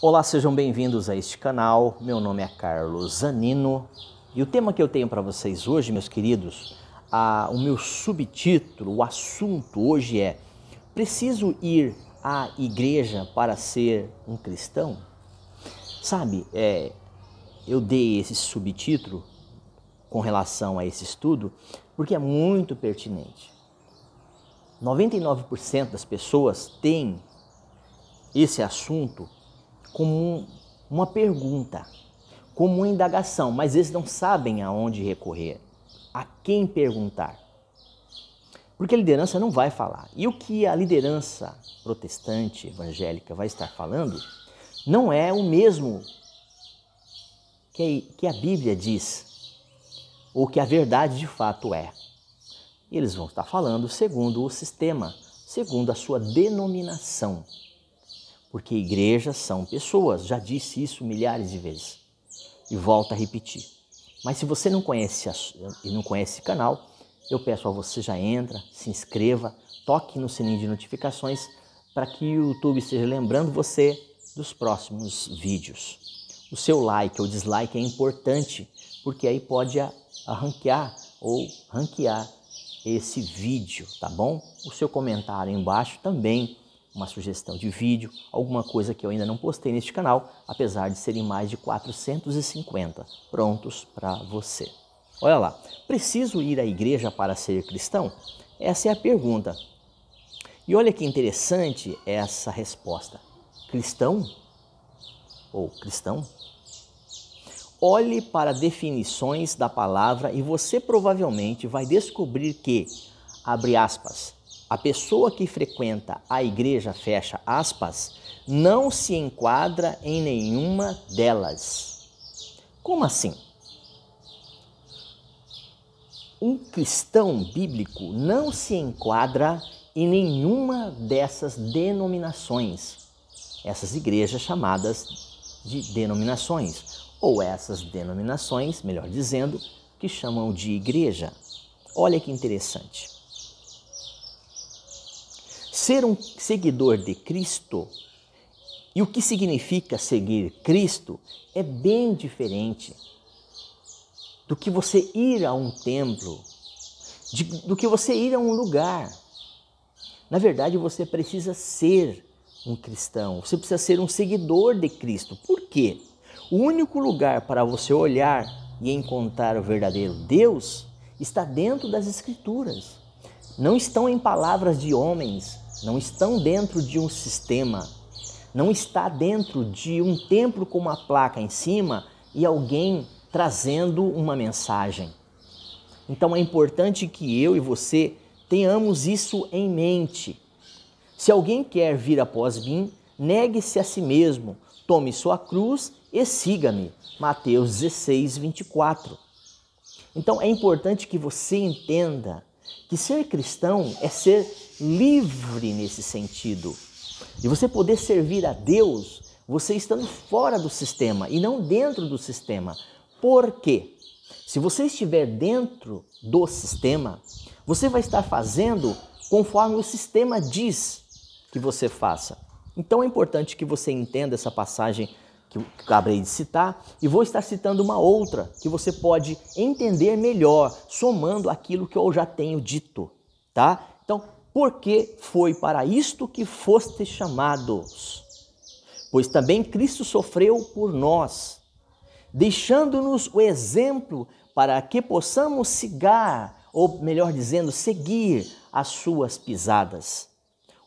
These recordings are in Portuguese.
Olá, sejam bem-vindos a este canal. Meu nome é Carlos Zanino e o tema que eu tenho para vocês hoje, meus queridos, o meu subtítulo, o assunto hoje é: preciso ir à igreja para ser um cristão? Sabe, eu dei esse subtítulo com relação a esse estudo porque é muito pertinente. 99% das pessoas têm esse assunto como uma pergunta, como uma indagação, mas eles não sabem aonde recorrer, a quem perguntar. Porque a liderança não vai falar. E o que a liderança protestante, evangélica vai estar falando não é o mesmo que a Bíblia diz, ou que a verdade de fato é. Eles vão estar falando segundo o sistema, segundo a sua denominação. Porque igrejas são pessoas, já disse isso milhares de vezes e volto a repetir. Mas se você não conhece esse canal, eu peço a você, já entra, se inscreva, toque no sininho de notificações para que o YouTube esteja lembrando você dos próximos vídeos. O seu like ou dislike é importante, porque aí pode arranquear ou ranquear esse vídeo, tá bom? O seu comentário embaixo também, uma sugestão de vídeo, alguma coisa que eu ainda não postei neste canal, apesar de serem mais de 450 prontos para você. Olha lá, preciso ir à igreja para ser cristão? Essa é a pergunta. E olha que interessante essa resposta. Cristão? Ou cristão? Olhe para definições da palavra e você provavelmente vai descobrir que, abre aspas, a pessoa que frequenta a igreja, fecha aspas, não se enquadra em nenhuma delas. Como assim? Um cristão bíblico não se enquadra em nenhuma dessas denominações, essas igrejas chamadas de denominações, ou essas denominações, melhor dizendo, que chamam de igreja. Olha que interessante. Ser um seguidor de Cristo e o que significa seguir Cristo é bem diferente do que você ir a um templo, do que você ir a um lugar. Na verdade, você precisa ser um cristão, você precisa ser um seguidor de Cristo. Por quê? O único lugar para você olhar e encontrar o verdadeiro Deus está dentro das Escrituras. Não estão em palavras de homens, não estão dentro de um sistema, não está dentro de um templo com uma placa em cima e alguém trazendo uma mensagem. Então é importante que eu e você tenhamos isso em mente. Se alguém quer vir após mim, negue-se a si mesmo, tome sua cruz e siga-me. Mateus 16, 24. Então é importante que você entenda que ser cristão é ser livre nesse sentido. E você poder servir a Deus, você estando fora do sistema e não dentro do sistema. Por quê? Se você estiver dentro do sistema, você vai estar fazendo conforme o sistema diz que você faça. Então é importante que você entenda essa passagem que eu acabei de citar e vou estar citando uma outra que você pode entender melhor, somando aquilo que eu já tenho dito, tá? Então, por que foi para isto que foste chamados? Pois também Cristo sofreu por nós, deixando-nos o exemplo para que possamos seguir as suas pisadas,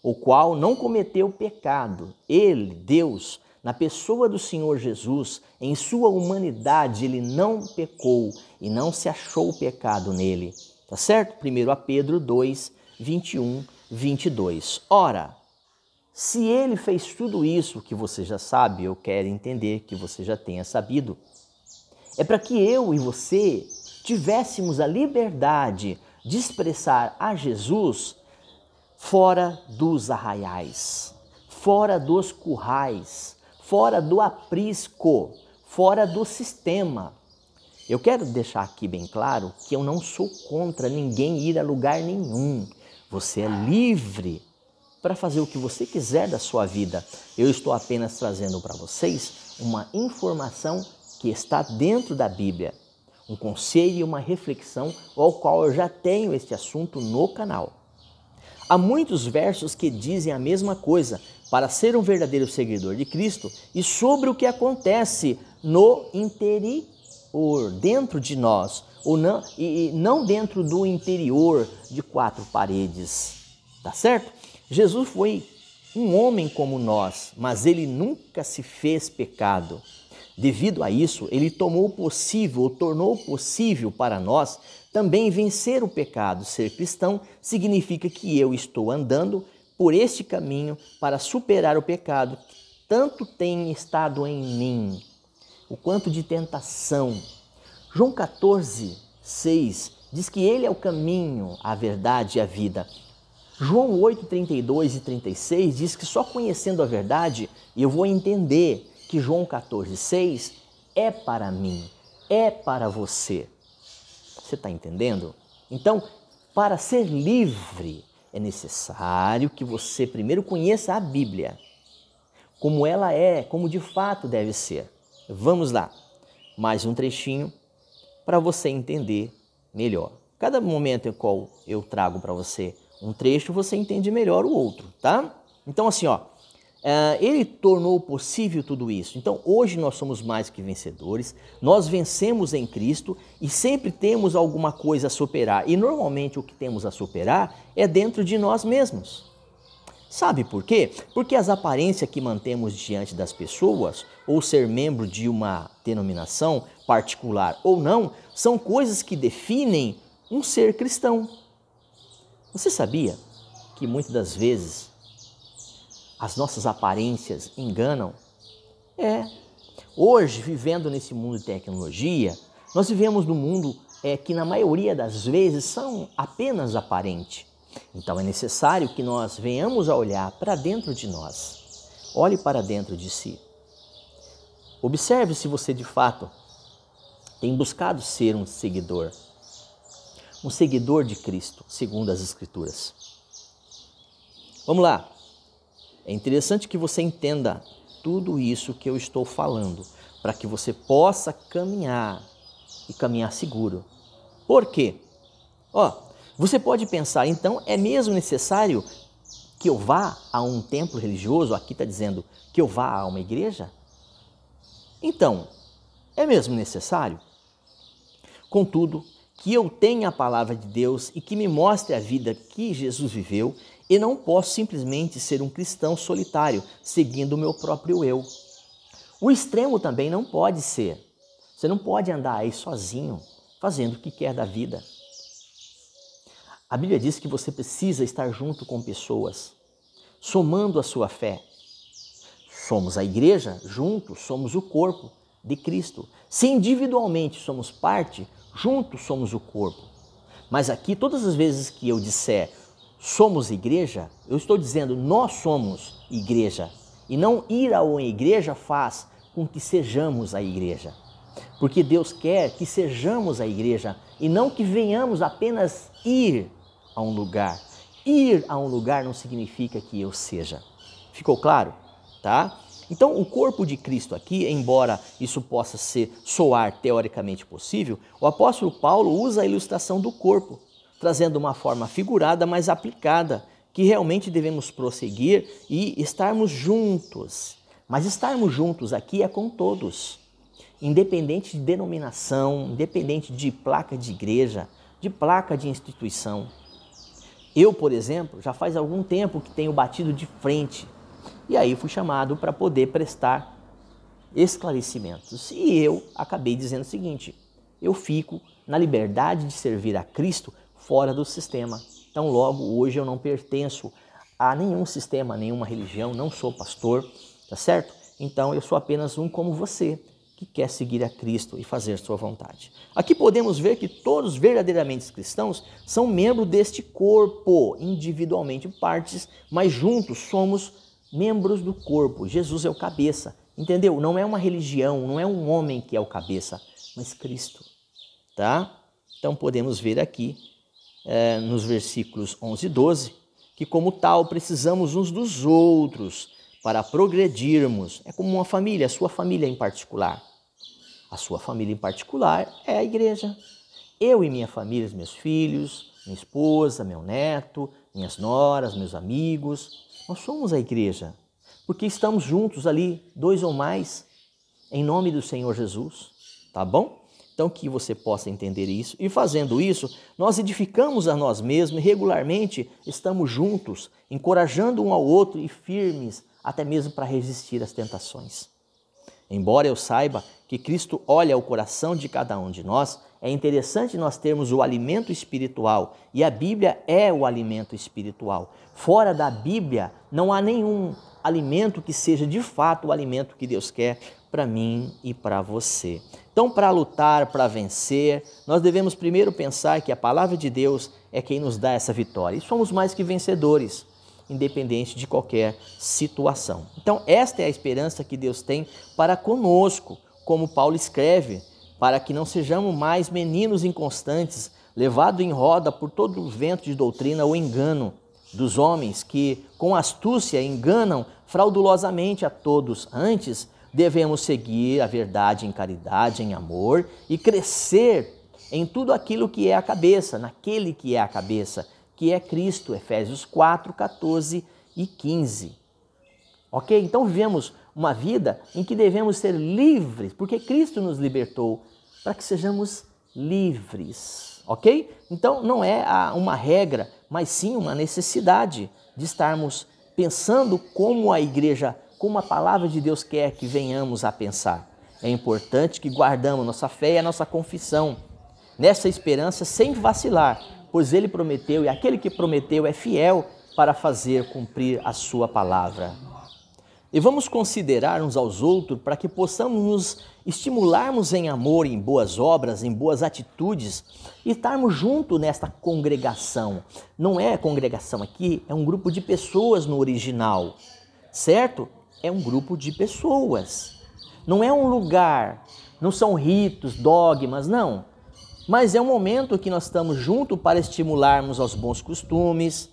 o qual não cometeu pecado. Ele, Deus, na pessoa do Senhor Jesus, em sua humanidade, ele não pecou e não se achou pecado nele. Tá certo? 1 Pedro 2, 21, 22. Ora, se ele fez tudo isso que você já sabe, eu quero entender que você já tenha sabido, é para que eu e você tivéssemos a liberdade de expressar a Jesus fora dos arraiais, fora dos currais, fora do aprisco, fora do sistema. Eu quero deixar aqui bem claro que eu não sou contra ninguém ir a lugar nenhum. Você é livre para fazer o que você quiser da sua vida. Eu estou apenas trazendo para vocês uma informação que está dentro da Bíblia, um conselho e uma reflexão ao qual eu já tenho este assunto no canal. Há muitos versos que dizem a mesma coisa para ser um verdadeiro seguidor de Cristo e sobre o que acontece no interior, dentro de nós, ou não, e não dentro do interior de quatro paredes, tá certo? Jesus foi um homem como nós, mas ele nunca se fez pecado. Devido a isso, ele tornou possível para nós também vencer o pecado. Ser cristão significa que eu estou andando por este caminho para superar o pecado que tanto tem estado em mim. O quanto de tentação. João 14, 6 diz que ele é o caminho, a verdade e a vida. João 8, 32 e 36 diz que só conhecendo a verdade eu vou entender que João 14, 6 é para mim, é para você. Você está entendendo? Então, para ser livre, é necessário que você primeiro conheça a Bíblia, como ela é, como de fato deve ser. Vamos lá, mais um trechinho para você entender melhor. Cada momento em qual eu trago para você um trecho, você entende melhor o outro, tá? Então assim, ele tornou possível tudo isso. Então hoje nós somos mais que vencedores, nós vencemos em Cristo e sempre temos alguma coisa a superar. E normalmente o que temos a superar é dentro de nós mesmos. Sabe por quê? Porque as aparências que mantemos diante das pessoas, ou ser membro de uma denominação particular ou não, são coisas que definem um ser cristão. Você sabia que muitas das vezes as nossas aparências enganam? Hoje, vivendo nesse mundo de tecnologia, nós vivemos num mundo que na maioria das vezes são apenas aparente. Então é necessário que nós venhamos a olhar para dentro de nós. Olhe para dentro de si. Observe se você de fato tem buscado ser um seguidor de Cristo, segundo as Escrituras. Vamos lá. É interessante que você entenda tudo isso que eu estou falando, para que você possa caminhar e caminhar seguro. Por quê? Você pode pensar, então é mesmo necessário que eu vá a um templo religioso? Aqui está dizendo que eu vá a uma igreja? Então, é mesmo necessário? Contudo, que eu tenha a palavra de Deus e que me mostre a vida que Jesus viveu, e não posso simplesmente ser um cristão solitário, seguindo o meu próprio eu. O extremo também não pode ser. Você não pode andar aí sozinho, fazendo o que quer da vida. A Bíblia diz que você precisa estar junto com pessoas, somando a sua fé. Somos a igreja, juntos somos o corpo de Cristo. Se individualmente somos parte, juntos somos o corpo. Mas aqui, todas as vezes que eu disser somos igreja, eu estou dizendo nós somos igreja. E não ir a uma igreja faz com que sejamos a igreja. Porque Deus quer que sejamos a igreja e não que venhamos apenas ir a um lugar. Ir a um lugar não significa que eu seja. Ficou claro? Tá? Então, o corpo de Cristo aqui, embora isso possa soar teoricamente possível, o apóstolo Paulo usa a ilustração do corpo, trazendo uma forma figurada, mas aplicada, que realmente devemos prosseguir e estarmos juntos. Mas estarmos juntos aqui é com todos, independente de denominação, independente de placa de igreja, de placa de instituição. Eu, por exemplo, já faz algum tempo que tenho batido de frente. E aí fui chamado para poder prestar esclarecimentos. E eu acabei dizendo o seguinte: eu fico na liberdade de servir a Cristo fora do sistema. Então logo hoje eu não pertenço a nenhum sistema, nenhuma religião, não sou pastor, tá certo? Então eu sou apenas um como você, que quer seguir a Cristo e fazer sua vontade. Aqui podemos ver que todos verdadeiramente cristãos são membros deste corpo, individualmente partes, mas juntos somos membros do corpo. Jesus é o cabeça, entendeu? Não é uma religião, não é um homem que é o cabeça, mas Cristo, tá? Então podemos ver aqui nos versículos 11 e 12 que como tal precisamos uns dos outros para progredirmos. É como uma família, a sua família em particular. A sua família em particular é a igreja. Eu e minha família, os meus filhos, minha esposa, meu neto, minhas noras, meus amigos, nós somos a igreja, porque estamos juntos ali, 2 ou mais, em nome do Senhor Jesus, tá bom? Então que você possa entender isso e fazendo isso, nós edificamos a nós mesmos e regularmente estamos juntos, encorajando um ao outro e firmes, até mesmo para resistir às tentações. Embora eu saiba que Cristo olha o coração de cada um de nós, é interessante nós termos o alimento espiritual e a Bíblia é o alimento espiritual. Fora da Bíblia não há nenhum alimento que seja de fato o alimento que Deus quer para mim e para você. Então, para lutar, para vencer, nós devemos primeiro pensar que a palavra de Deus é quem nos dá essa vitória. E somos mais que vencedores, independente de qualquer situação. Então, esta é a esperança que Deus tem para conosco, como Paulo escreve, para que não sejamos mais meninos inconstantes, levados em roda por todo o vento de doutrina ou engano dos homens que, com astúcia, enganam fraudulosamente a todos. Antes, devemos seguir a verdade em caridade, em amor e crescer em tudo aquilo que é a cabeça, naquele que é a cabeça, que é Cristo, Efésios 4, 14 e 15. Ok? Então vivemos uma vida em que devemos ser livres, porque Cristo nos libertou para que sejamos livres. Ok? Então não é uma regra, mas sim uma necessidade de estarmos pensando como a igreja, como a palavra de Deus quer que venhamos a pensar. É importante que guardamos nossa fé e a nossa confissão nessa esperança sem vacilar, pois Ele prometeu e aquele que prometeu é fiel para fazer cumprir a sua palavra. E vamos considerar uns aos outros para que possamos nos estimularmos em amor, em boas obras, em boas atitudes e estarmos juntos nesta congregação. Não é congregação aqui, é um grupo de pessoas no original, certo? É um grupo de pessoas. Não é um lugar, não são ritos, dogmas, não. Mas é um momento que nós estamos juntos para estimularmos aos bons costumes,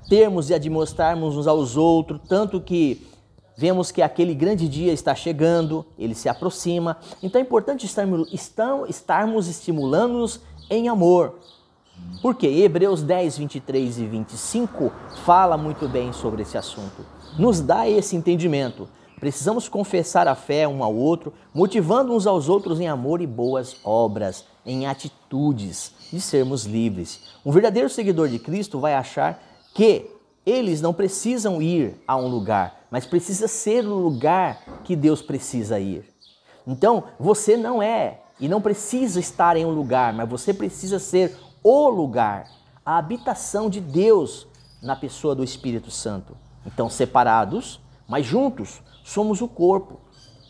termos e admoestarmos uns aos outros, tanto que vemos que aquele grande dia está chegando, ele se aproxima. Então é importante estarmos estimulando-nos em amor. Porque Hebreus 10, 23 e 25 fala muito bem sobre esse assunto. Nos dá esse entendimento. Precisamos confessar a fé um ao outro, motivando uns aos outros em amor e boas obras, em atitudes de sermos livres. Um verdadeiro seguidor de Cristo vai achar que eles não precisam ir a um lugar, mas precisa ser o lugar que Deus precisa ir. Então, você não é e não precisa estar em um lugar, mas você precisa ser o lugar, a habitação de Deus na pessoa do Espírito Santo. Então, separados, mas juntos, somos o corpo,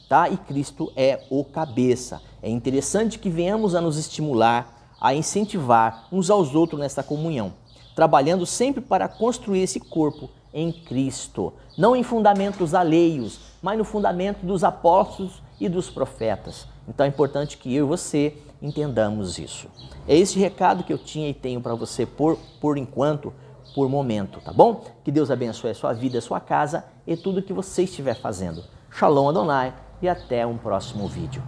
tá? E Cristo é o cabeça. É interessante que venhamos a nos estimular, a incentivar uns aos outros nesta comunhão, trabalhando sempre para construir esse corpo em Cristo, não em fundamentos alheios, mas no fundamento dos apóstolos e dos profetas. Então é importante que eu e você entendamos isso. É esse recado que eu tinha e tenho para você por enquanto, por momento, tá bom? Que Deus abençoe a sua vida, a sua casa e tudo que você estiver fazendo. Shalom Adonai e até um próximo vídeo.